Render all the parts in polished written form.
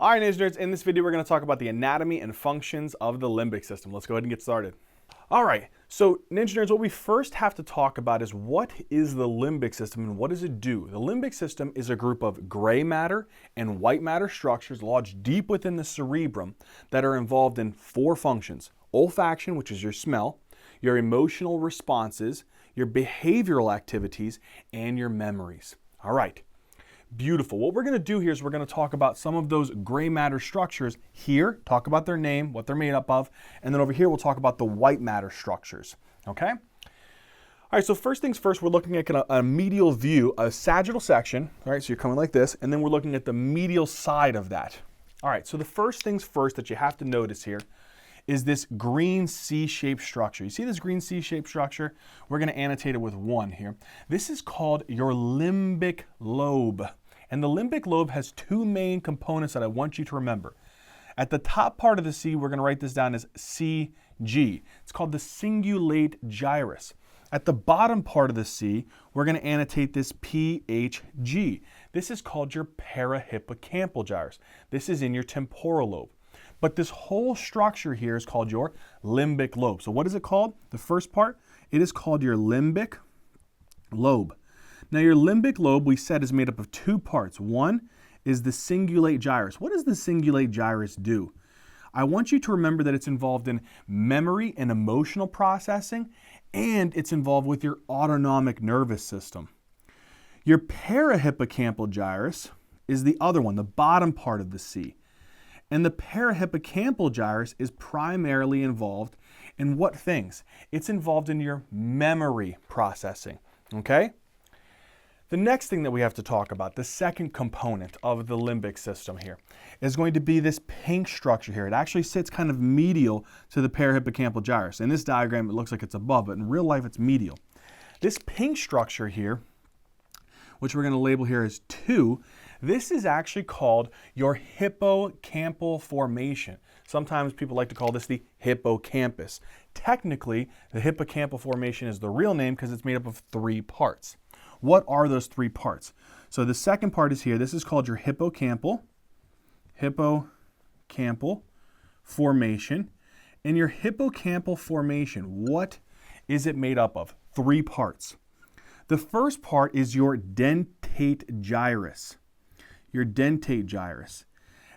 All right, Ninja Nerds, in this video we're going to talk about the anatomy and functions of the limbic system. Let's go ahead and get started. All right, so Ninja Nerds, what we first have to talk about is what is the limbic system and what does it do? The limbic system is a group of gray matter and white matter structures lodged deep within the cerebrum that are involved in four functions: olfaction, which is your smell, your emotional responses, your behavioral activities, and your memories. All right. Beautiful. What we're going to do here is we're going to talk about some of those gray matter structures here, talk about their name, what they're made up of, and then over here we'll talk about the white matter structures, okay? All right, so first things first, we're looking at a medial view, a sagittal section, all right, so you're coming like this, and then we're looking at the medial side of that. All right, so the first things first that you have to notice here is this green C-shaped structure. You see this green C-shaped structure? We're going to annotate it with 1 here. This is called your limbic lobe. And the limbic lobe has two main components that I want you to remember. At the top part of the C, we're going to write this down as CG. It's called the cingulate gyrus. At the bottom part of the C, we're going to annotate this PHG. This is called your parahippocampal gyrus. This is in your temporal lobe. But this whole structure here is called your limbic lobe. So what is it called? The first part, it is called your limbic lobe. Now your limbic lobe, we said, is made up of two parts. One is the cingulate gyrus. What does the cingulate gyrus do? I want you to remember that it's involved in memory and emotional processing, and it's involved with your autonomic nervous system. Your parahippocampal gyrus is the other one, the bottom part of the C. And the parahippocampal gyrus is primarily involved in what things? It's involved in your memory processing, okay? The next thing that we have to talk about, the second component of the limbic system here, is going to be this pink structure here. It actually sits kind of medial to the parahippocampal gyrus. In this diagram, it looks like it's above, but in real life, it's medial. This pink structure here, which we're going to label here as 2, this is actually called your hippocampal formation. Sometimes people like to call this the hippocampus. Technically, the hippocampal formation is the real name because it's made up of 3 parts. What are those 3 parts? So the second part is here. This is called your hippocampal formation. And your hippocampal formation, what is it made up of? 3 parts. The first part is your dentate gyrus. Your dentate gyrus.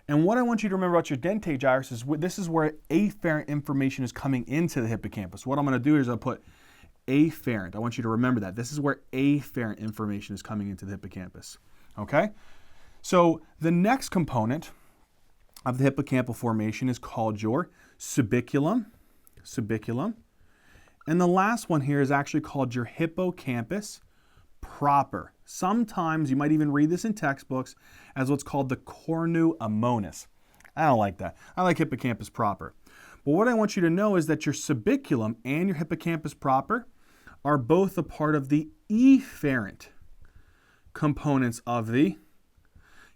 And what I want you to remember about your dentate gyrus is this is where afferent information is coming into the hippocampus. What I'm going to do is I'll put afferent. I want you to remember that. This is where afferent information is coming into the hippocampus. Okay? So the next component of the hippocampal formation is called your subiculum. And the last one here is actually called your hippocampus proper. Sometimes you might even read this in textbooks as what's called the cornu ammonis. I don't like that. I like hippocampus proper. But what I want you to know is that your subiculum and your hippocampus proper are both a part of the efferent components of the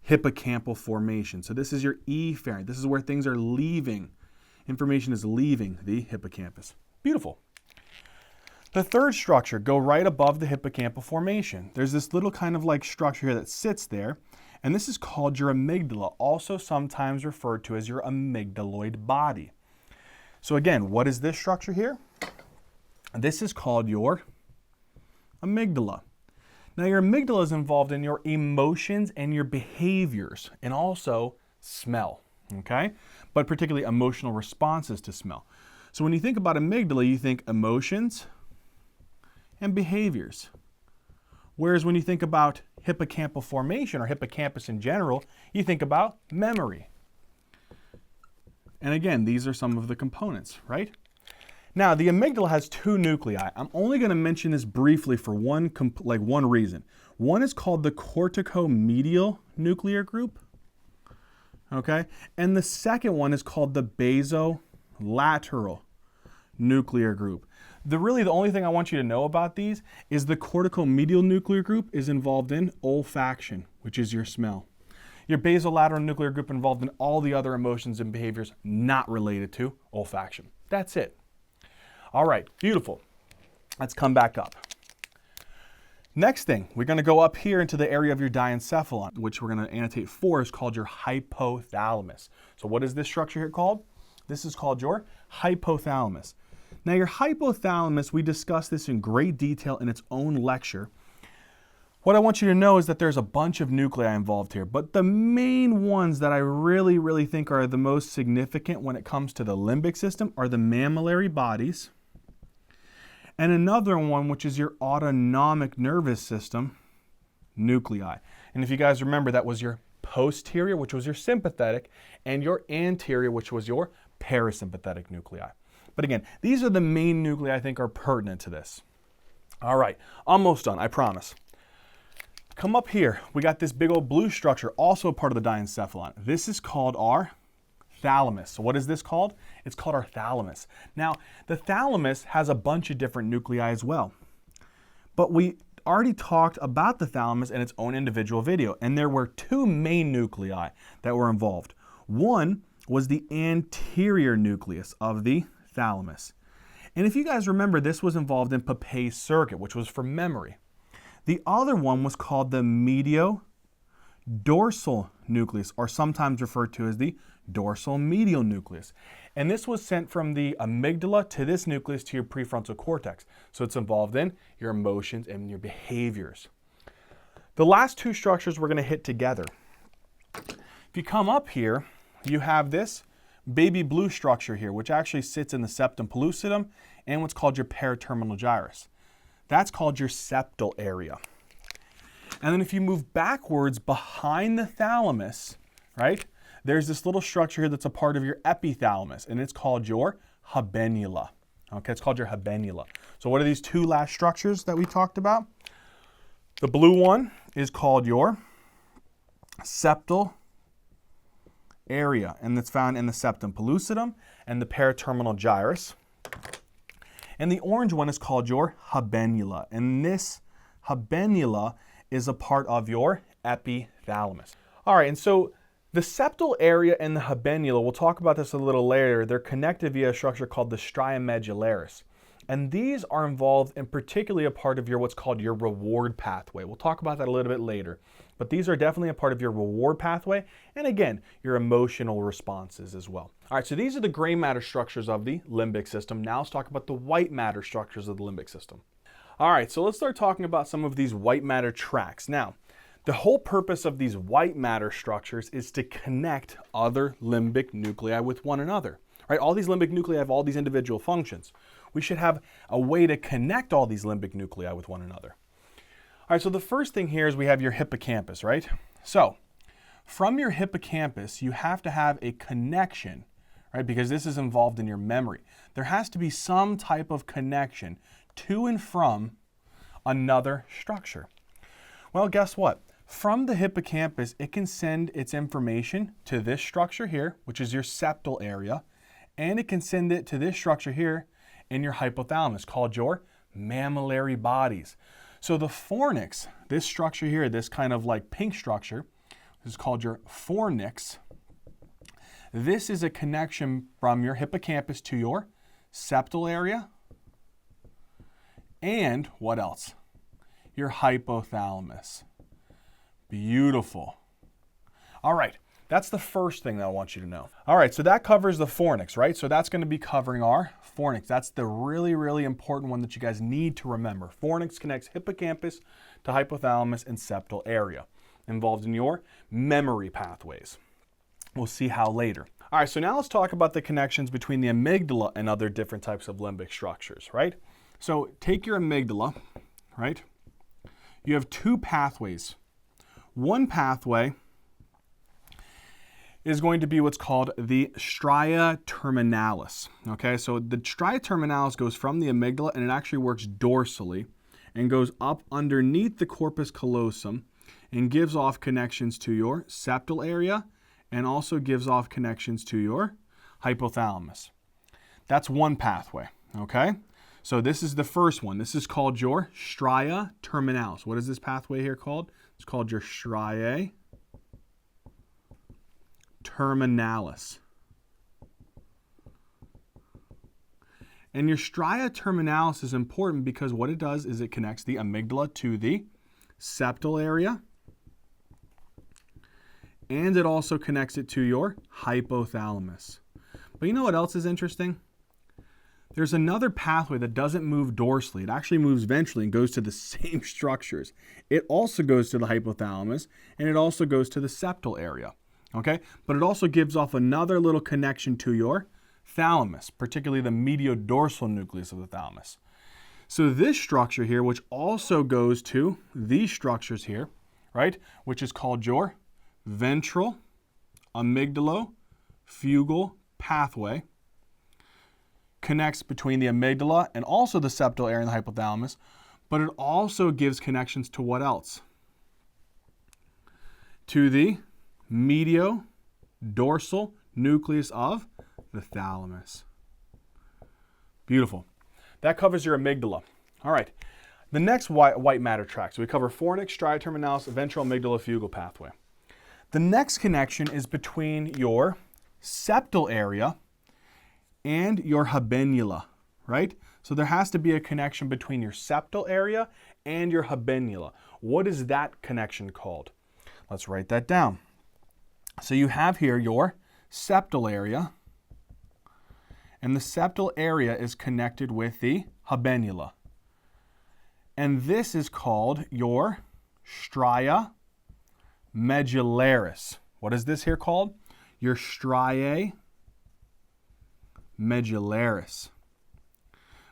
hippocampal formation. So this is your efferent. This is where things are leaving. Information is leaving the hippocampus. Beautiful. The third structure, go right above the hippocampal formation. There's this little kind of like structure here that sits there, and this is called your amygdala, also sometimes referred to as your amygdaloid body. So again, what is this structure here? This is called your amygdala. Now your amygdala is involved in your emotions and your behaviors and also smell, okay? But particularly emotional responses to smell. So when you think about amygdala, you think emotions and behaviors. Whereas when you think about hippocampal formation or hippocampus in general, you think about memory. And again, these are some of the components, right? Now, the amygdala has 2 nuclei. I'm only going to mention this briefly for one reason. One is called the corticomedial nuclear group, okay? And the second one is called the basolateral nuclear group. The only thing I want you to know about these is the corticomedial nuclear group is involved in olfaction, which is your smell. Your basolateral nuclear group involved in all the other emotions and behaviors not related to olfaction. That's it. All right, beautiful. Let's come back up. Next thing, we're going to go up here into the area of your diencephalon, which we're going to annotate for is called your hypothalamus. So what is this structure here called? This is called your hypothalamus. Now your hypothalamus, we discussed this in great detail in its own lecture. What I want you to know is that there's a bunch of nuclei involved here, but the main ones that I really think are the most significant when it comes to the limbic system are the mammillary bodies, and another one, which is your autonomic nervous system nuclei. And if you guys remember, that was your posterior, which was your sympathetic, and your anterior, which was your parasympathetic nuclei. But again, these are the main nuclei I think are pertinent to this. All right, almost done, I promise. Come up here, we got this big old blue structure, also a part of the diencephalon. This is called our thalamus. So what is this called? It's called our thalamus. Now, the thalamus has a bunch of different nuclei as well. But we already talked about the thalamus in its own individual video, and there were two main nuclei that were involved. One was the anterior nucleus of the thalamus. And if you guys remember, this was involved in Papez circuit, which was for memory. The other one was called the medial-dorsal nucleus, or sometimes referred to as the dorsal medial nucleus. And this was sent from the amygdala to this nucleus to your prefrontal cortex. So it's involved in your emotions and your behaviors. The last two structures we're going to hit together. If you come up here, you have this baby blue structure here, which actually sits in the septum pellucidum and what's called your paraterminal gyrus. That's called your septal area. And then if you move backwards behind the thalamus, right, there's this little structure here that's a part of your epithalamus, and it's called your habenula. Okay, it's called your habenula. So what are these two last structures that we talked about? The blue one is called your septal area, and it's found in the septum pellucidum and the paraterminal gyrus. And the orange one is called your habenula, and this habenula is a part of your epithalamus. All right, and so the septal area and the habenula, we'll talk about this a little later, they're connected via a structure called the stria medullaris. And these are involved in particularly a part of your what's called your reward pathway. We'll talk about that a little bit later. But these are definitely a part of your reward pathway, and again, your emotional responses as well. All right, so these are the gray matter structures of the limbic system. Now let's talk about the white matter structures of the limbic system. All right, so let's start talking about some of these white matter tracts. Now, the whole purpose of these white matter structures is to connect other limbic nuclei with one another. Right? All these limbic nuclei have all these individual functions. We should have a way to connect all these limbic nuclei with one another. All right, so the first thing here is we have your hippocampus, right? So from your hippocampus, you have to have a connection, right? Because this is involved in your memory. There has to be some type of connection to and from another structure. Well, guess what? From the hippocampus, it can send its information to this structure here, which is your septal area, and it can send it to this structure here in your hypothalamus called your mammillary bodies. So the fornix, this structure here, this kind of like pink structure, this is called your fornix. This is a connection from your hippocampus to your septal area and what else? Your hypothalamus. Beautiful. All right, that's the first thing that I want you to know. All right, so that covers the fornix, right? So that's going to be covering our fornix. That's the really important one that you guys need to remember. Fornix connects hippocampus to hypothalamus and septal area, involved in your memory pathways. We'll see how later. All right, so now let's talk about the connections between the amygdala and other different types of limbic structures, right? So take your amygdala, right? You have two pathways. One pathway is going to be what's called the stria terminalis. Okay, so the stria terminalis goes from the amygdala and it actually works dorsally and goes up underneath the corpus callosum and gives off connections to your septal area and also gives off connections to your hypothalamus. That's one pathway, okay? So this is the first one. This is called your stria terminalis. What is this pathway here called? It's called your stria terminalis. And your stria terminalis is important because what it does is it connects the amygdala to the septal area, and it also connects it to your hypothalamus. But you know what else is interesting? There's another pathway that doesn't move dorsally. It actually moves ventrally and goes to the same structures. It also goes to the hypothalamus, and it also goes to the septal area. Okay? But it also gives off another little connection to your thalamus, particularly the mediodorsal nucleus of the thalamus. So this structure here, which also goes to these structures here, right, which is called your ventral amygdalo-fugal pathway, connects between the amygdala and also the septal area and the hypothalamus, but it also gives connections to what else? To the mediodorsal nucleus of the thalamus. Beautiful. That covers your amygdala. All right. The next white matter tract. So we cover fornix, stria terminalis, ventral amygdala-fugal pathway. The next connection is between your septal area and your habenula, right? So there has to be a connection between your septal area and your habenula. What is that connection called? Let's write that down. So you have here your septal area, and the septal area is connected with the habenula. And this is called your stria medullaris. What is this here called? Your striae medullaris.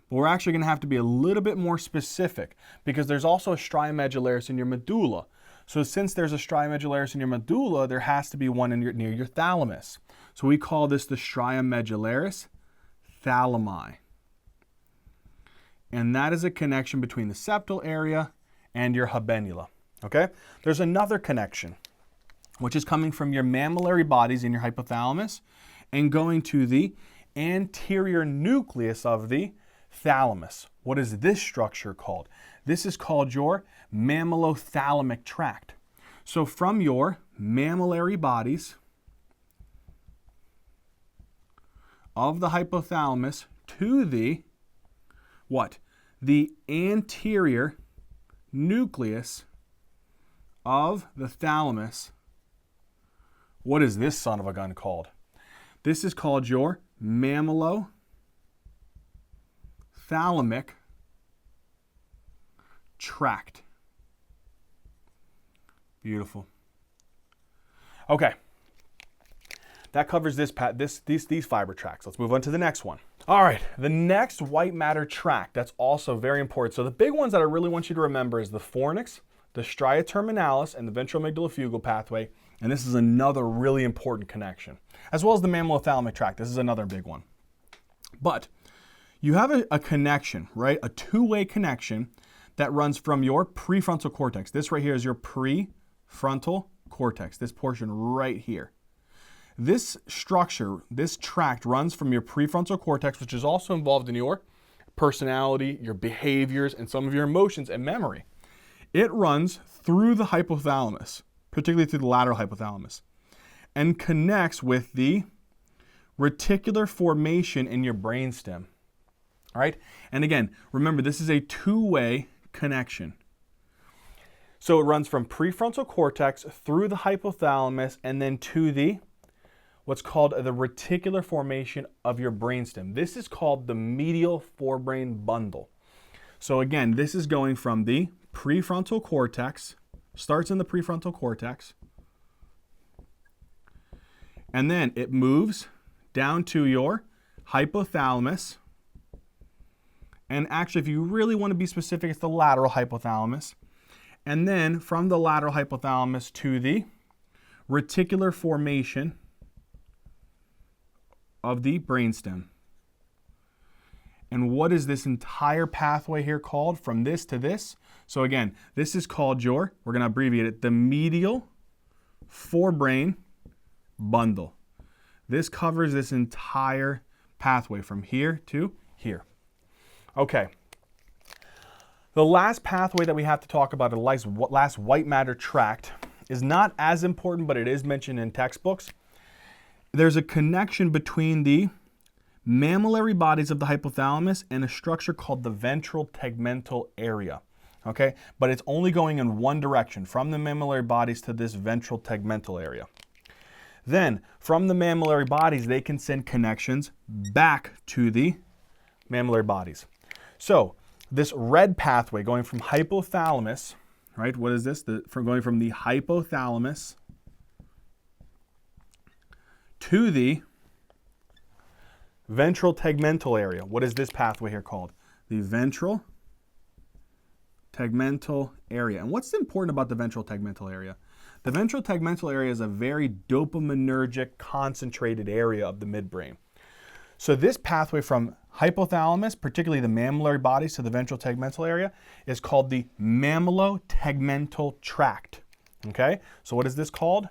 But we're actually going to have to be a little bit more specific because there's also a stria medullaris in your medulla. So since there's a stria medullaris in your medulla, there has to be one near your thalamus. So we call this the stria medullaris thalami. And that is a connection between the septal area and your habenula. Okay? There's another connection, which is coming from your mammillary bodies in your hypothalamus and going to the anterior nucleus of the thalamus. What is this structure called? This is called your mammillothalamic tract. So from your mammillary bodies of the hypothalamus to the what? The anterior nucleus of the thalamus. What is this son of a gun called? This is called your mammillothalamic tract. Beautiful. Okay. That covers these fiber tracts. Let's move on to the next one. All right, the next white matter tract, that's also very important. So the big ones that I really want you to remember is the fornix, the stria terminalis, and the ventral amygdala-fugal pathway. And this is another really important connection, as well as the mammillothalamic tract. This is another big one. But you have a connection, right? A two-way connection that runs from your prefrontal cortex. This right here is your prefrontal cortex, this portion right here. This structure, this tract runs from your prefrontal cortex, which is also involved in your personality, your behaviors, and some of your emotions and memory. It runs through the hypothalamus, particularly through the lateral hypothalamus, and connects with the reticular formation in your brainstem. All right? And again, remember, this is a two-way connection. So it runs from prefrontal cortex through the hypothalamus and then to the what's called the reticular formation of your brainstem. This is called the medial forebrain bundle. So again, this is going from the prefrontal cortex, starts in the prefrontal cortex, and then it moves down to your hypothalamus. And actually, if you really want to be specific, it's the lateral hypothalamus. And then from the lateral hypothalamus to the reticular formation of the brainstem. And what is this entire pathway here called from this to this? So again, this is called your, we're going to abbreviate it, the medial forebrain bundle. This covers this entire pathway from here to here. Okay. The last pathway that we have to talk about, the last white matter tract, is not as important, but it is mentioned in textbooks. There's a connection between the mammillary bodies of the hypothalamus and a structure called the ventral tegmental area. Okay, but it's only going in one direction, from the mammillary bodies to this ventral tegmental area. Then, from the mammillary bodies, they can send connections back to the mammillary bodies. So, this red pathway going from hypothalamus, right? What is this? Going from the hypothalamus to the ventral tegmental area. What is this pathway here called? The ventral tegmental area. And what's important about the ventral tegmental area? The ventral tegmental area is a very dopaminergic, concentrated area of the midbrain. So this pathway from hypothalamus, particularly the mammillary bodies to the ventral tegmental area, is called the mammallotegmental tract. Okay? So what is this called?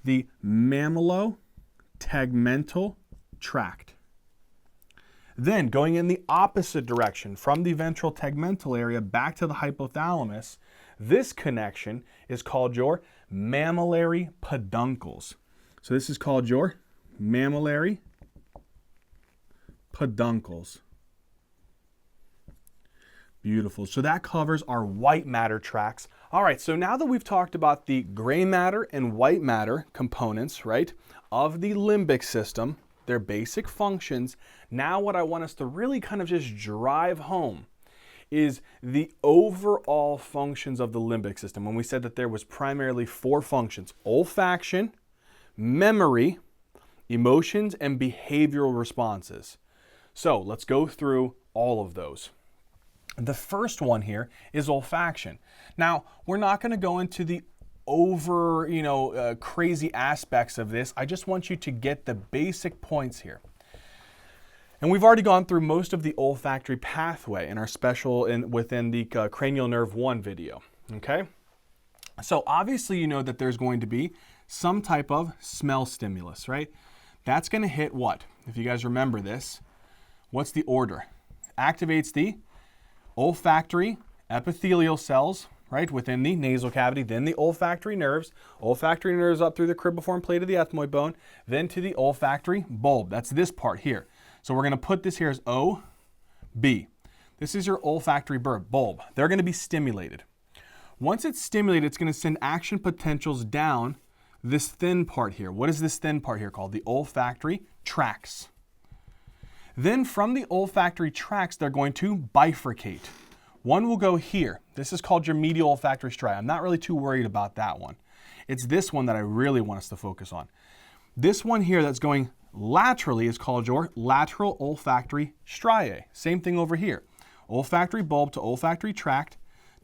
The mammallotegmental tract. Then going in the opposite direction from the ventral tegmental area back to the hypothalamus, this connection is called your mammillary peduncles. So this is called your mammillary peduncles. Beautiful. So that covers our white matter tracts. All right, so now that we've talked about the gray matter and white matter components, right, of the limbic system, their basic functions, now what I want us to really kind of just drive home is the overall functions of the limbic system. When we said that there was primarily 4 functions: olfaction, memory, emotions, and behavioral responses. So let's go through all of those. The first one here is olfaction. Now, we're not going to go into the crazy aspects of this. I just want you to get the basic points here. And we've already gone through most of the olfactory pathway in our within the cranial nerve 1 video, okay? So obviously you know that there's going to be some type of smell stimulus, right? That's going to hit what? If you guys remember this, what's the order? Activates the olfactory epithelial cells, right, within the nasal cavity, then the olfactory nerves up through the cribriform plate of the ethmoid bone, then to the olfactory bulb. That's this part here. So we're going to put this here as OB. This is your olfactory bulb. They're going to be stimulated. Once it's stimulated, it's going to send action potentials down this thin part here. What is this thin part here called? The olfactory tracts. Then from the olfactory tracts, they're going to bifurcate. One will go here. This is called your medial olfactory striae. I'm not really too worried about that one. It's this one that I really want us to focus on. This one here that's going laterally is called your lateral olfactory striae. Same thing over here. Olfactory bulb to olfactory tract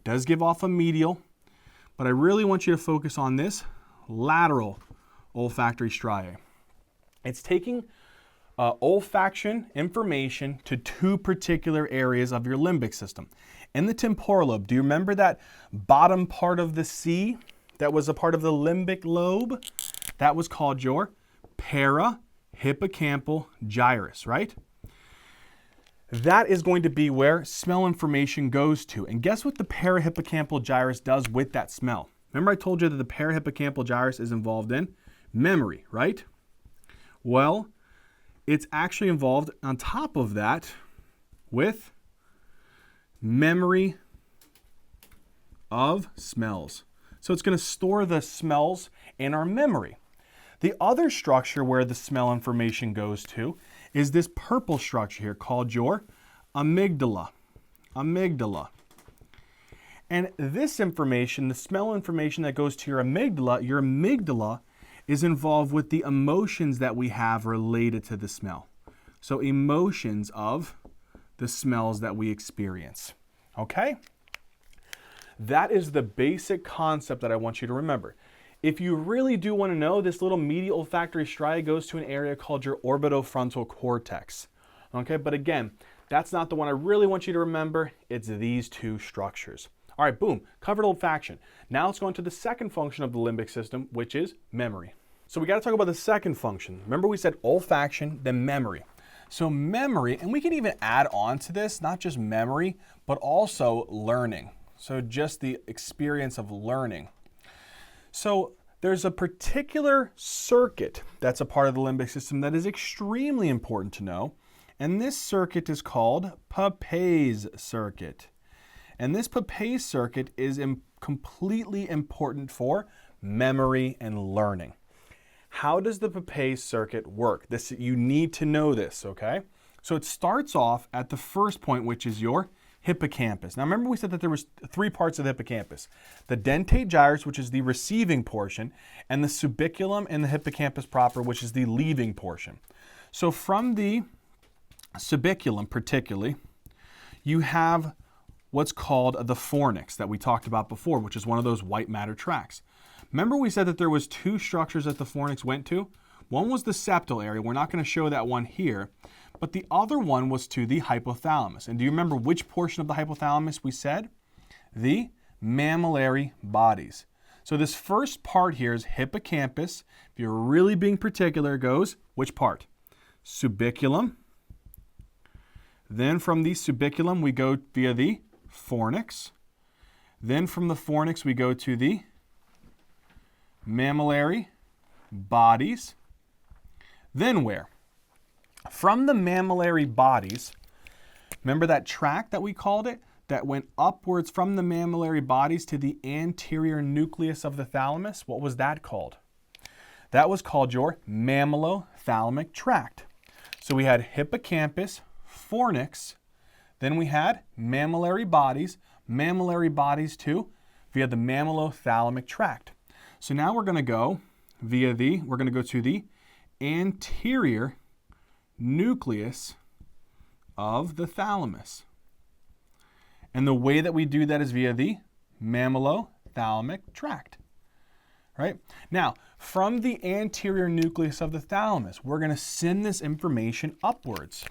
does give off a medial, but I really want you to focus on this lateral olfactory striae. It's taking olfaction information to 2 particular areas of your limbic system. In the temporal lobe, do you remember that bottom part of the C that was a part of the limbic lobe? That was called your parahippocampal gyrus, right? That is going to be where smell information goes to. And guess what the parahippocampal gyrus does with that smell? Remember I told you that the parahippocampal gyrus is involved in memory, right? Well, it's actually involved on top of that with memory of smells. So it's going to store the smells in our memory. The other structure where the smell information goes to is this purple structure here called your amygdala. Amygdala. And this information, the smell information that goes to your amygdala is involved with the emotions that we have related to the smell. So emotions of the smells that we experience. Okay? That is the basic concept that I want you to remember. If you really do want to know, this little medial olfactory striae goes to an area called your orbitofrontal cortex. Okay, but again, that's not the one I really want you to remember. It's these 2 structures. All right, boom, covered olfaction. Now let's go into the second function of the limbic system, which is memory. So we got to talk about the second function. Remember we said olfaction, then memory. So memory, and we can even add on to this, not just memory, but also learning. So just the experience of learning. So there's a particular circuit that's a part of the limbic system that is extremely important to know, And this circuit is called Papez circuit. And this Papez circuit is completely important for memory and learning. How does the Papez circuit work? You need to know this, okay? So it starts off at the first point, which is your hippocampus. Now remember we said that there was 3 parts of the hippocampus. The dentate gyrus, which is the receiving portion, and the subiculum and the hippocampus proper, which is the leaving portion. So from the subiculum particularly, you have what's called the fornix that we talked about before, which is one of those white matter tracts. Remember we said that there was 2 structures that the fornix went to? One was the septal area. We're not going to show that one here. But the other one was to the hypothalamus. And do you remember which portion of the hypothalamus we said? The mammillary bodies. So this first part here is hippocampus. If you're really being particular, it goes which part? Subiculum. Then from the subiculum, we go via the fornix. Then from the fornix, we go to the mammillary bodies. Then where? From the mammillary bodies, remember that tract that we called it? That went upwards from the mammillary bodies to the anterior nucleus of the thalamus? What was that called? That was called your mammillothalamic tract. So we had hippocampus, fornix, then we had mammillary bodies too, via the mammillothalamic tract. So now we're going to go to the anterior nucleus of the thalamus. And the way that we do that is via the mammillothalamic tract. Right? Now, from the anterior nucleus of the thalamus, we're going to send this information upwards.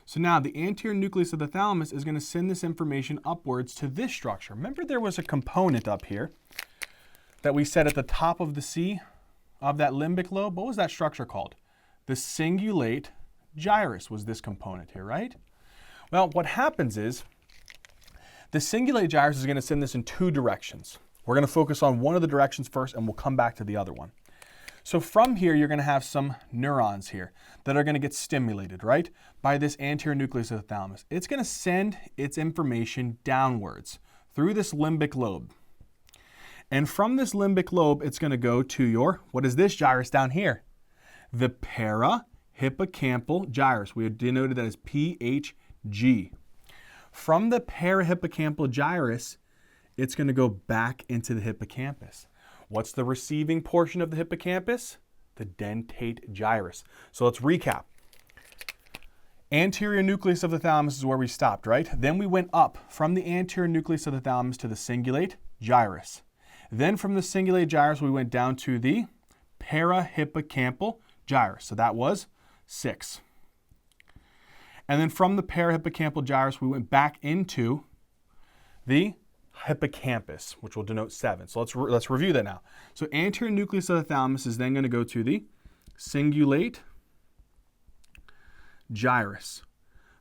So now the anterior nucleus of the thalamus is going to send this information upwards to this structure. Remember there was a component up here that we said at the top of the C of that limbic lobe? What was that structure called? The cingulate gyrus was this component here, right? Well, what happens is the cingulate gyrus is going to send this in 2 directions. We're going to focus on one of the directions first, and we'll come back to the other one. So from here, you're going to have some neurons here that are going to get stimulated, right, by this anterior nucleus of the thalamus. It's going to send its information downwards through this limbic lobe. And from this limbic lobe, it's going to go to your, what is this gyrus down here? The parahippocampal gyrus. We denoted that as PHG. From the parahippocampal gyrus, it's going to go back into the hippocampus. What's the receiving portion of the hippocampus? The dentate gyrus. So let's recap. Anterior nucleus of the thalamus is where we stopped, right? Then we went up from the anterior nucleus of the thalamus to the cingulate gyrus. Then from the cingulate gyrus, we went down to the parahippocampal gyrus. So that was 6. And then from the parahippocampal gyrus, we went back into the hippocampus, which will denote 7. So let's review that now. So anterior nucleus of the thalamus is then going to go to the cingulate gyrus.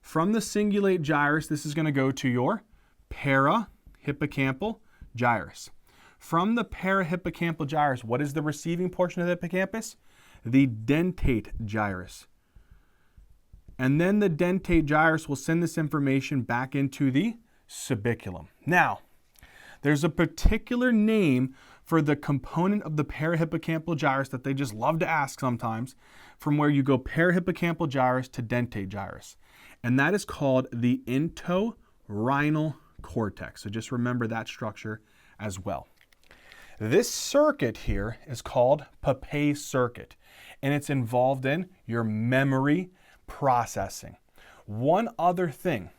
From the cingulate gyrus, this is going to go to your parahippocampal gyrus. From the parahippocampal gyrus, what is the receiving portion of the hippocampus? The dentate gyrus. And then the dentate gyrus will send this information back into the subiculum. Now, there's a particular name for the component of the parahippocampal gyrus that they just love to ask sometimes, from where you go parahippocampal gyrus to dentate gyrus. And that is called the entorhinal cortex. So just remember that structure as well. This circuit here is called Papez circuit, and it's involved in your memory processing. One other thing.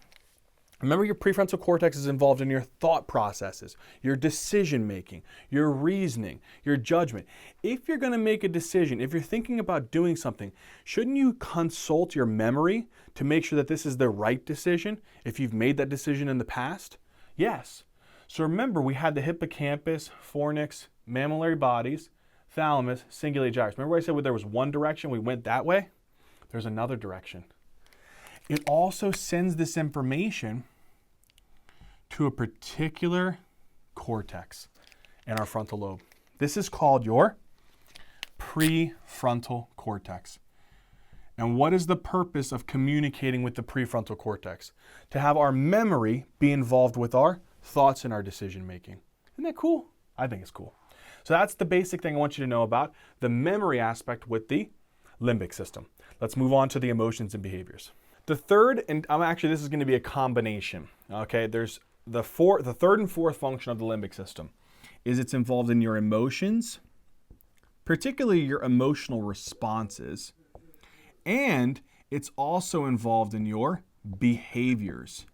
Remember, your prefrontal cortex is involved in your thought processes, your decision making, your reasoning, your judgment. If you're going to make a decision, if you're thinking about doing something, shouldn't you consult your memory to make sure that this is the right decision if you've made that decision in the past? Yes. So remember, we had the hippocampus, fornix, mammillary bodies, thalamus, cingulate gyrus. Remember I said there was one direction, we went that way? There's another direction. It also sends this information to a particular cortex in our frontal lobe. This is called your prefrontal cortex. And what is the purpose of communicating with the prefrontal cortex? To have our memory be involved with our thoughts and our decision making. Isn't that cool? I think it's cool. So that's the basic thing I want you to know about the memory aspect with the limbic system. Let's move on to the emotions and behaviors. The third, and this is going to be a combination. Okay, there's the third and fourth function of the limbic system is it's involved in your emotions, particularly your emotional responses, and it's also involved in your behaviors.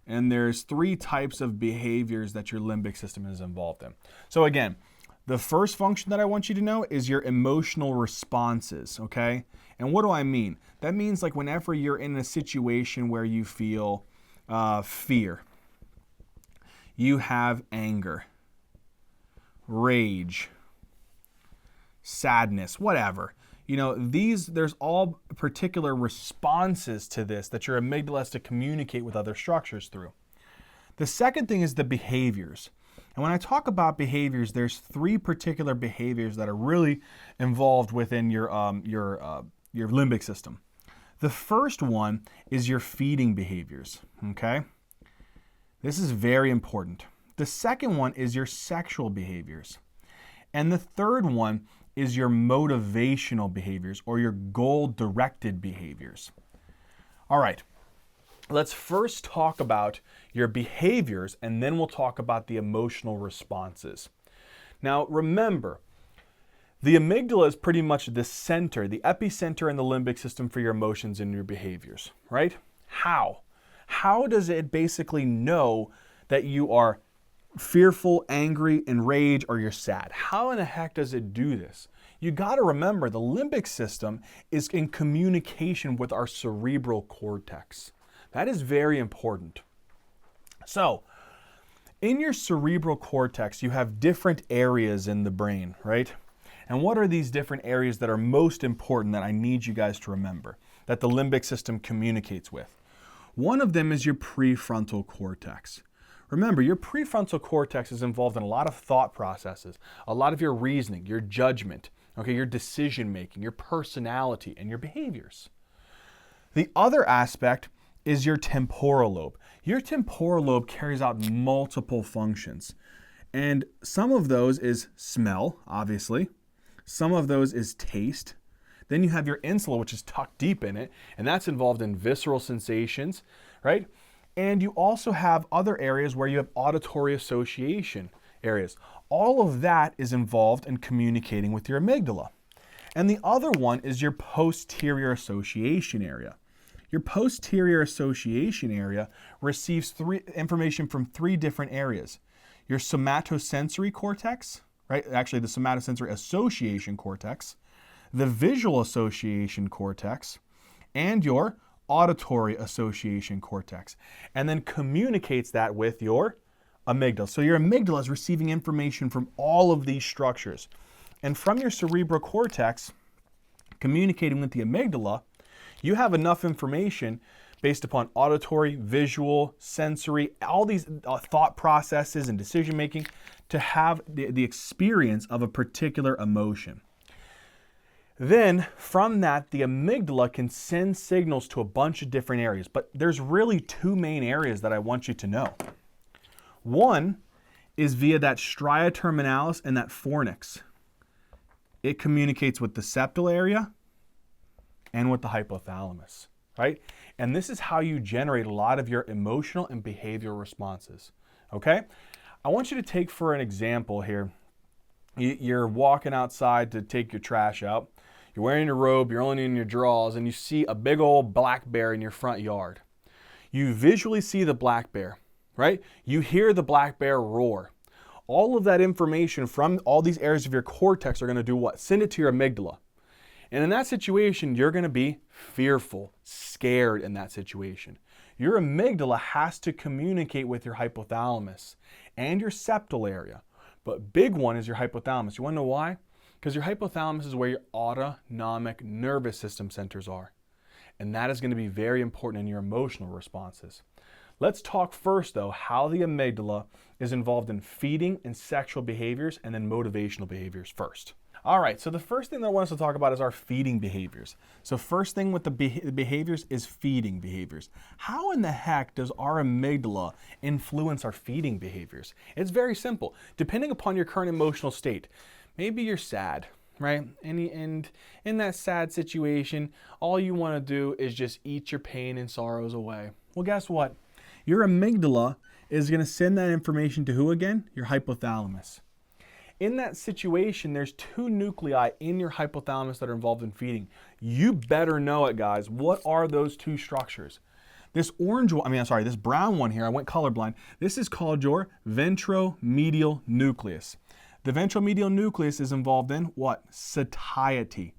And there's 3 types of behaviors that your limbic system is involved in. So again, the first function that I want you to know is your emotional responses, okay? And what do I mean? That means like whenever you're in a situation where you feel fear, you have anger, rage, sadness, whatever. You know, there's all particular responses to this that your amygdala has to communicate with other structures through. The second thing is the behaviors. And when I talk about behaviors, there's 3 particular behaviors that are really involved within your limbic system. The first one is your feeding behaviors, okay? This is very important. The second one is your sexual behaviors. And the third one is your motivational behaviors or your goal-directed behaviors. All right, let's first talk about your behaviors and then we'll talk about the emotional responses. Now remember, the amygdala is pretty much the center, the epicenter in the limbic system for your emotions and your behaviors, right? How? How does it basically know that you are fearful, angry, enraged, or you're sad? How in the heck does it do this? You got to remember the limbic system is in communication with our cerebral cortex. That is very important. So, in your cerebral cortex, you have different areas in the brain, right? And what are these different areas that are most important that I need you guys to remember, that the limbic system communicates with? One of them is your prefrontal cortex. Remember, your prefrontal cortex is involved in a lot of thought processes, a lot of your reasoning, your judgment, okay, your decision making, your personality, and your behaviors. The other aspect is your temporal lobe. Your temporal lobe carries out multiple functions. And some of those is smell, obviously. Some of those is taste. Then you have your insula, which is tucked deep in it, and that's involved in visceral sensations, right? And you also have other areas where you have auditory association areas. All of that is involved in communicating with your amygdala. And the other one is your posterior association area. Your posterior association area receives information from 3 different areas. Your somatosensory cortex, right? Actually, the somatosensory association cortex, the visual association cortex, and your auditory association cortex, and then communicates that with your amygdala. So your amygdala is receiving information from all of these structures. And from your cerebral cortex, communicating with the amygdala, you have enough information based upon auditory, visual, sensory, all these thought processes and decision making to have the experience of a particular emotion. Then from that, the amygdala can send signals to a bunch of different areas, but there's really 2 main areas that I want you to know. One is via that stria terminalis and that fornix. It communicates with the septal area and with the hypothalamus, right? And this is how you generate a lot of your emotional and behavioral responses, okay? I want you to take for an example here, you're walking outside to take your trash out. You're wearing your robe, you're only in your drawers, and you see a big old black bear in your front yard. You visually see the black bear, right? You hear the black bear roar. All of that information from all these areas of your cortex are going to do what? Send it to your amygdala. And in that situation, you're going to be fearful, scared in that situation. Your amygdala has to communicate with your hypothalamus and your septal area. But big one is your hypothalamus. You want to know why? Because your hypothalamus is where your autonomic nervous system centers are. And that is going to be very important in your emotional responses. Let's talk first, though, how the amygdala is involved in feeding and sexual behaviors and then motivational behaviors first. All right, so the first thing that I want us to talk about is our feeding behaviors. So first thing with the behaviors is feeding behaviors. How in the heck does our amygdala influence our feeding behaviors? It's very simple. Depending upon your current emotional state, maybe you're sad, right? And in that sad situation, all you want to do is just eat your pain and sorrows away. Well, guess what? Your amygdala is going to send that information to who again? Your hypothalamus. In that situation, there's two nuclei in your hypothalamus that are involved in feeding. You better know it, guys. What are those two structures? This this brown one here, I went colorblind. This is called your ventromedial nucleus. The ventromedial nucleus is involved in what? Satiety.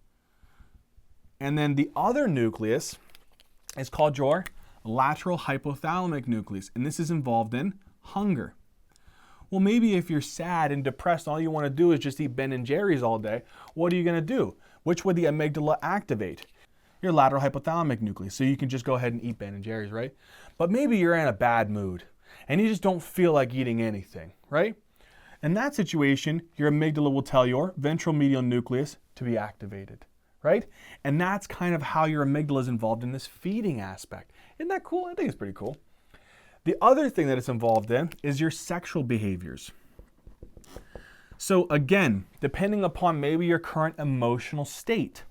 And then the other nucleus is called your lateral hypothalamic nucleus, and this is involved in hunger. Well, maybe if you're sad and depressed, all you want to do is just eat Ben and Jerry's all day, what are you going to do? Which would the amygdala activate? Your lateral hypothalamic nucleus, so you can just go ahead and eat Ben and Jerry's, right? But maybe you're in a bad mood, and you just don't feel like eating anything, right? In that situation, your amygdala will tell your ventral medial nucleus to be activated, right? And that's kind of how your amygdala is involved in this feeding aspect. Isn't that cool? I think it's pretty cool. The other thing that it's involved in is your sexual behaviors. So again, depending upon maybe your current emotional state,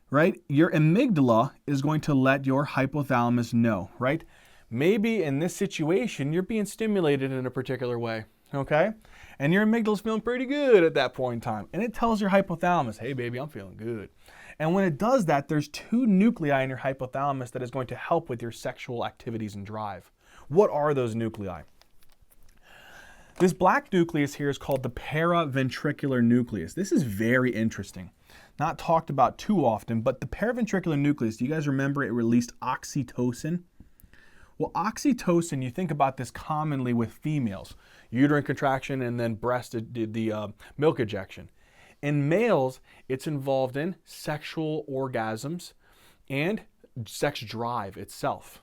right? Your amygdala is going to let your hypothalamus know, right? Maybe in this situation, you're being stimulated in a particular way, okay? And your amygdala's feeling pretty good at that point in time. And it tells your hypothalamus, hey baby, I'm feeling good. And when it does that, there's two nuclei in your hypothalamus that is going to help with your sexual activities and drive. What are those nuclei? This black nucleus here is called the paraventricular nucleus. This is very interesting. Not talked about too often, but the paraventricular nucleus, do you guys remember it released oxytocin? Well, oxytocin, you think about this commonly with females. Uterine contraction and then the milk ejection. In males, it's involved in sexual orgasms and sex drive itself.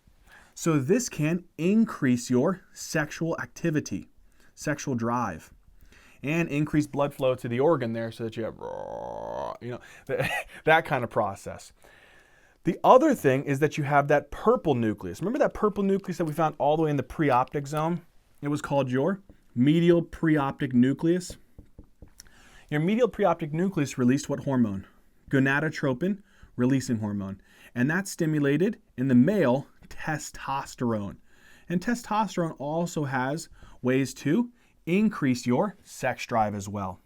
So this can increase your sexual activity, sexual drive, and increase blood flow to the organ there so that you have, that kind of process. The other thing is that you have that purple nucleus. Remember that purple nucleus that we found all the way in the preoptic zone? It was called your medial preoptic nucleus. Your medial preoptic nucleus released what hormone? Gonadotropin releasing hormone. And that's stimulated in the male testosterone. And testosterone also has ways to increase your sex drive as well.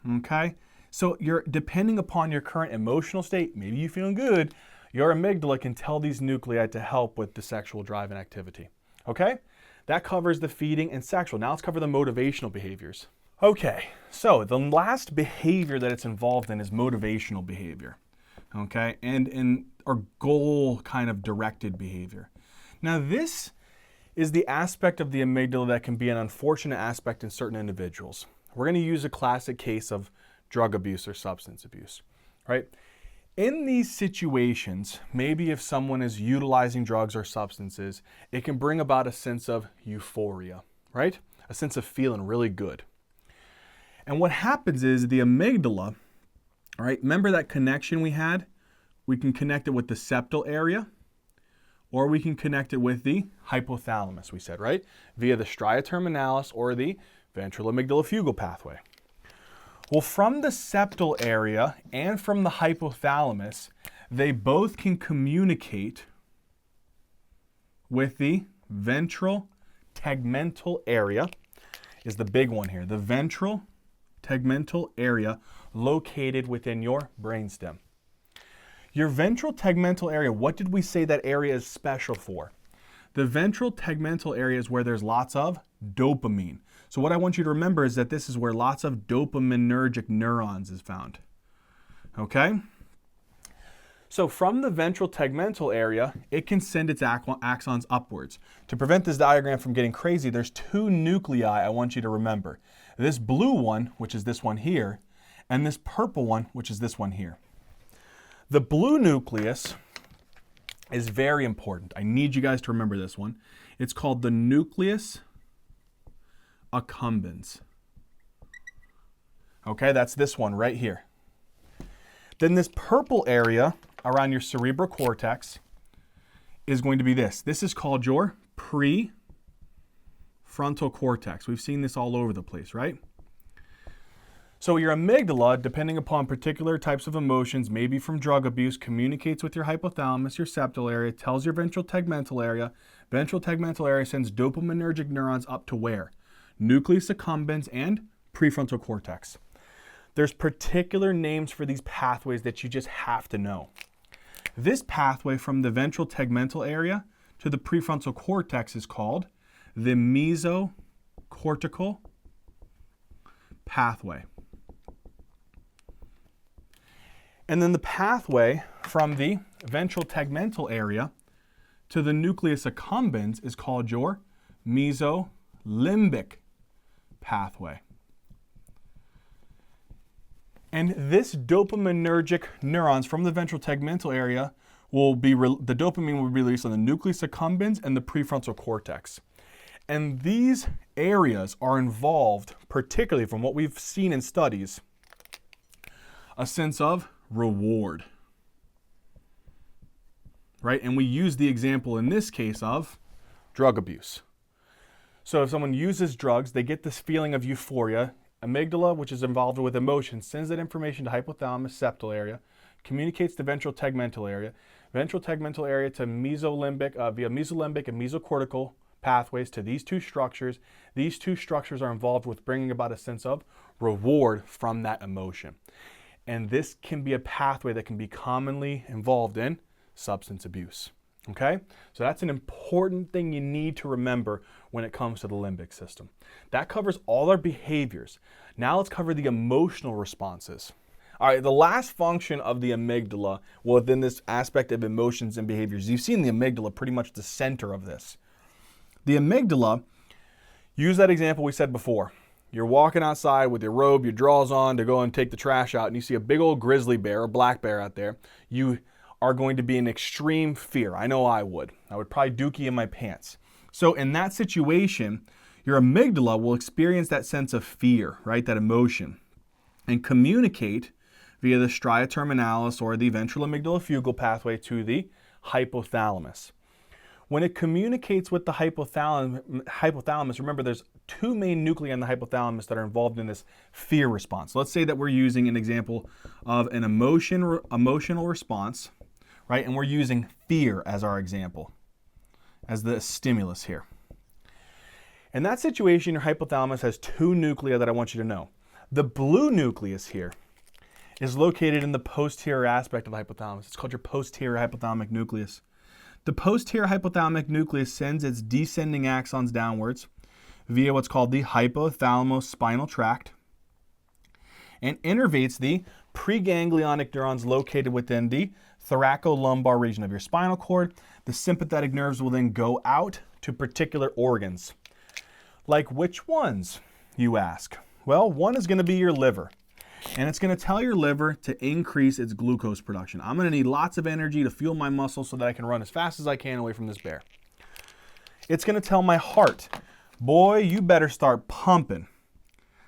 Okay? So you're depending upon your current emotional state, maybe you're feeling good, your amygdala can tell these nuclei to help with the sexual drive and activity. Okay? That covers the feeding and sexual. Now let's cover the motivational behaviors. Okay, so the last behavior that it's involved in is motivational behavior. Okay, or goal kind of directed behavior. Now this is the aspect of the amygdala that can be an unfortunate aspect in certain individuals. We're going to use a classic case of drug abuse or substance abuse, right? In these situations, maybe if someone is utilizing drugs or substances, it can bring about a sense of euphoria, right? A sense of feeling really good. And what happens is the amygdala, all right, remember that connection we had? We can connect it with the septal area, or we can connect it with the hypothalamus, we said, right? Via the stria terminalis or the ventral amygdalofugal pathway. Well, from the septal area and from the hypothalamus, they both can communicate with the ventral tegmental area, is the big one here. The ventral tegmental area located within your brainstem. Your ventral tegmental area, what did we say that area is special for? The ventral tegmental area is where there's lots of dopamine. So what I want you to remember is that this is where lots of dopaminergic neurons is found. Okay? So from the ventral tegmental area, it can send its axons upwards. To prevent this diagram from getting crazy, there's two nuclei I want you to remember. This blue one, which is this one here, and this purple one, which is this one here. The blue nucleus is very important. I need you guys to remember this one. It's called the nucleus accumbens. Okay, that's this one right here. Then this purple area around your cerebral cortex is going to be this. This is called your prefrontal cortex. We've seen this all over the place, right? So your amygdala, depending upon particular types of emotions, maybe from drug abuse, communicates with your hypothalamus, your septal area, tells your ventral tegmental area. Ventral tegmental area sends dopaminergic neurons up to where? Nucleus accumbens and prefrontal cortex. There's particular names for these pathways that you just have to know. This pathway from the ventral tegmental area to the prefrontal cortex is called the mesocortical pathway. And then the pathway from the ventral tegmental area to the nucleus accumbens is called your mesolimbic pathway. And this dopaminergic neurons from the ventral tegmental area the dopamine will be released on the nucleus accumbens and the prefrontal cortex. And these areas are involved, particularly from what we've seen in studies, a sense of reward. Right? And we use the example in this case of drug abuse. So if someone uses drugs, they get this feeling of euphoria. Amygdala, which is involved with emotion, sends that information to hypothalamus, septal area, communicates to ventral tegmental area to mesolimbic, via mesolimbic and mesocortical pathways to these two structures. These two structures are involved with bringing about a sense of reward from that emotion. And this can be a pathway that can be commonly involved in substance abuse. Okay? So that's an important thing you need to remember when it comes to the limbic system. That covers all our behaviors. Now let's cover the emotional responses. All right, the last function of the amygdala within this aspect of emotions and behaviors, you've seen the amygdala pretty much the center of this. The amygdala, use that example we said before. You're walking outside with your robe, your drawers on to go and take the trash out, and you see a big old grizzly bear or black bear out there. You are going to be in extreme fear. I know I would. I would probably dookie in my pants. So in that situation, your amygdala will experience that sense of fear, right? That emotion, and communicate via the stria terminalis or the ventral amygdalofugal pathway to the hypothalamus. When it communicates with the hypothalamus, remember there's two main nuclei in the hypothalamus that are involved in this fear response. Let's say that we're using an example of an emotional response, right? And we're using fear as our example, as the stimulus here. In that situation, your hypothalamus has two nuclei that I want you to know. The blue nucleus here is located in the posterior aspect of the hypothalamus. It's called your posterior hypothalamic nucleus. The posterior hypothalamic nucleus sends its descending axons downwards via what's called the hypothalamospinal tract and innervates the preganglionic neurons located within the thoracolumbar region of your spinal cord. The sympathetic nerves will then go out to particular organs. Like which ones, you ask? Well, one is going to be your liver. And it's going to tell your liver to increase its glucose production. I'm going to need lots of energy to fuel my muscles so that I can run as fast as I can away from this bear. It's going to tell my heart, boy, you better start pumping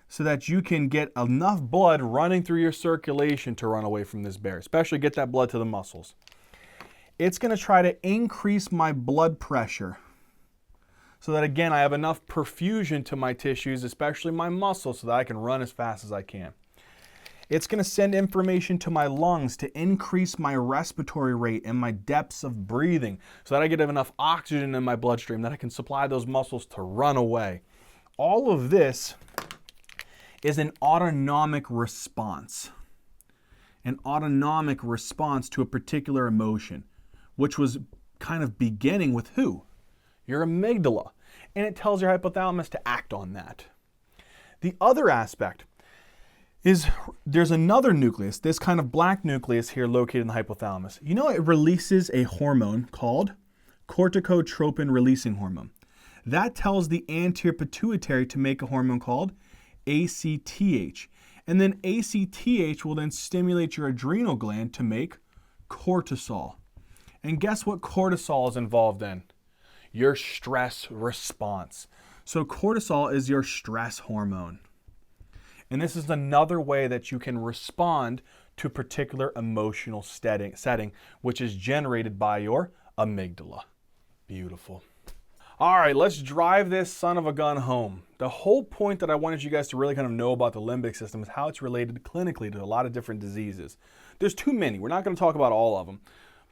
so that you can get enough blood running through your circulation to run away from this bear, especially get that blood to the muscles. It's going to try to increase my blood pressure so that, again, I have enough perfusion to my tissues, especially my muscles, so that I can run as fast as I can. It's going to send information to my lungs to increase my respiratory rate and my depths of breathing so that I get enough oxygen in my bloodstream that I can supply those muscles to run away. All of this is an autonomic response. An autonomic response to a particular emotion, which was kind of beginning with who? Your amygdala. And it tells your hypothalamus to act on that. The other aspect is there's another nucleus, this kind of black nucleus here located in the hypothalamus. You know, it releases a hormone called corticotropin releasing hormone. That tells the anterior pituitary to make a hormone called ACTH. And then ACTH will then stimulate your adrenal gland to make cortisol. And guess what cortisol is involved in? Your stress response. So cortisol is your stress hormone. And this is another way that you can respond to a particular emotional setting, which is generated by your amygdala. Beautiful. All right, let's drive this son of a gun home. The whole point that I wanted you guys to really kind of know about the limbic system is how it's related clinically to a lot of different diseases. There's too many. We're not going to talk about all of them,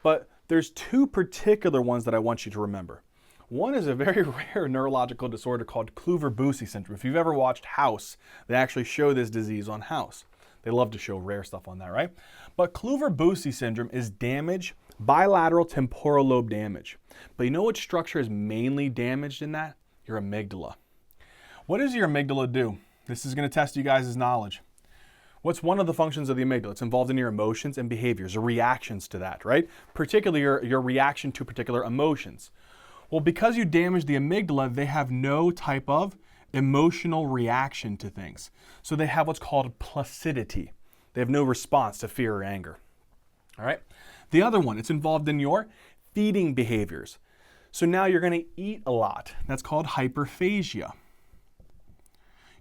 but there's two particular ones that I want you to remember. One is a very rare neurological disorder called Kluver-Bucy syndrome. If you've ever watched House, they actually show this disease on House. They love to show rare stuff on that, right? But Kluver-Bucy syndrome is bilateral temporal lobe damage. But you know what structure is mainly damaged in that? Your amygdala. What does your amygdala do? This is going to test you guys' knowledge. What's one of the functions of the amygdala? It's involved in your emotions and behaviors, or reactions to that, right? Particularly your reaction to particular emotions. Well, because you damage the amygdala, they have no type of emotional reaction to things. So they have what's called placidity. They have no response to fear or anger. All right? The other one, it's involved in your feeding behaviors. So now you're going to eat a lot. That's called hyperphagia.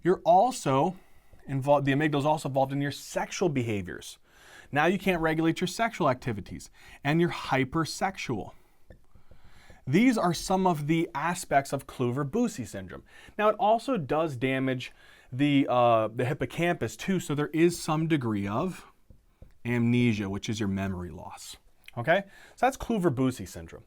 You're also involved, the amygdala is also involved in your sexual behaviors. Now you can't regulate your sexual activities, and you're hypersexual. These are some of the aspects of Kluver-Bucy syndrome. Now, it also does damage the hippocampus too, so there is some degree of amnesia, which is your memory loss. Okay? So that's Kluver-Bucy syndrome.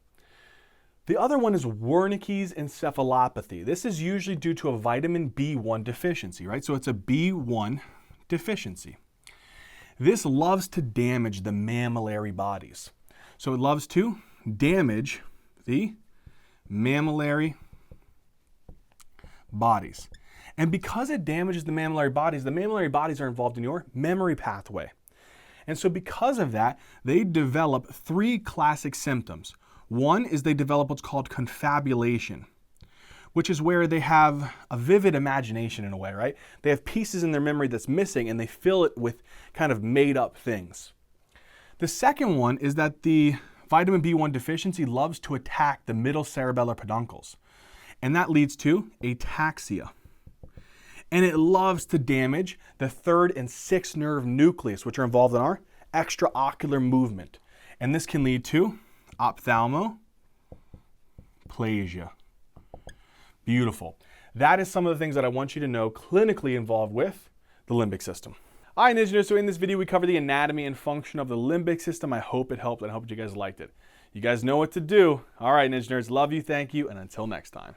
The other one is Wernicke's encephalopathy. This is usually due to a vitamin B1 deficiency, right? So it's a B1 deficiency. This loves to damage the mammillary bodies. So it loves to damage the mammillary bodies. And because it damages the mammillary bodies are involved in your memory pathway. And so because of that, they develop three classic symptoms. One is they develop what's called confabulation, which is where they have a vivid imagination in a way, right? They have pieces in their memory that's missing and they fill it with kind of made up things. The second one is that the vitamin B1 deficiency loves to attack the middle cerebellar peduncles, and that leads to ataxia. And it loves to damage the third and sixth nerve nucleus, which are involved in our extraocular movement. And this can lead to ophthalmoplasia. Beautiful. That is some of the things that I want you to know clinically involved with the limbic system. All right, Ninja Nerds, so in this video, we cover the anatomy and function of the limbic system. I hope it helped, and I hope you guys liked it. You guys know what to do. All right, Ninja Nerds, love you, thank you, and until next time.